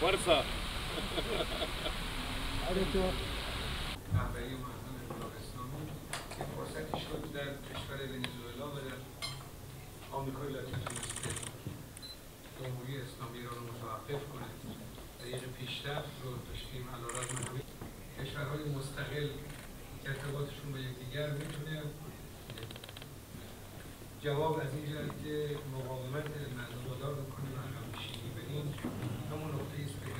fuerza. تنبیه مردم انقلاب اسلامی که فرصتی شد در کشور ونزوئلا و در آمریکای لاتین تونسته جمهوری اسلامی ایران رو متوقف کنه. طریق پیشرفت رو داشتیم علیرغم همه کشورهای مستقل که ارتباطشون با یکدیگر میتونه جواب از این جهت که مقاومت مردم وادار بکنه و همنشینی به این همون نقطه ایست که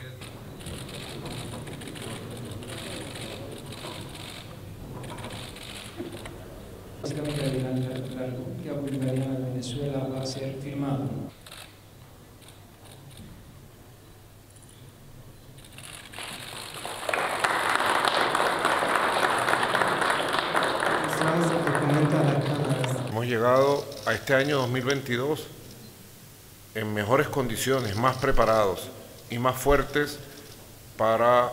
la República Bolivariana de Venezuela va a ser firmado. Hemos llegado a este año 2022 en mejores condiciones, más preparados y más fuertes para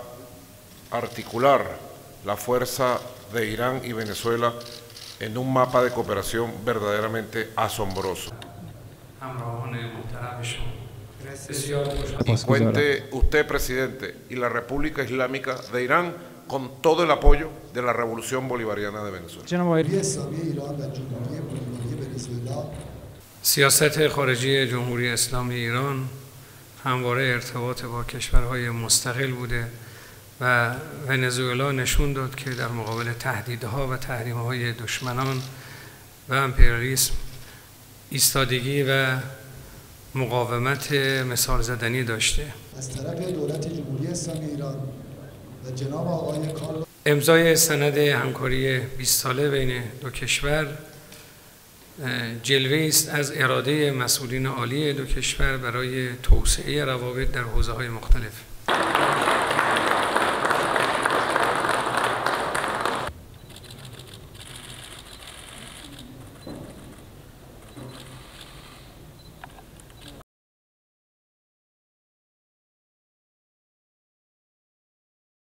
articular la fuerza de Irán y Venezuela en un mapa de cooperación verdaderamente asombroso. Y cuente usted, presidente, y la República Islámica de Irán con todo el apoyo de la Revolución Bolivariana de Venezuela. سیاست خارجی جمهوری اسلامی ایران همواره ارتباط با کشورهای مستقل بوده و ونزوئلا نشون داد که در مقابل تهدیدها و تحریم‌های دشمنان و امپریالیسم ایستادگی و مقاومت مثال زدنی داشته. از طرف دولت جمهوری اسلامی ایران و جناب آقای کارلوس امضای سند همکاری 20 ساله بین دو کشور جلوه‌ای است از اراده مسئولین عالی دو کشور برای توسعه روابط در حوزه‌های مختلف.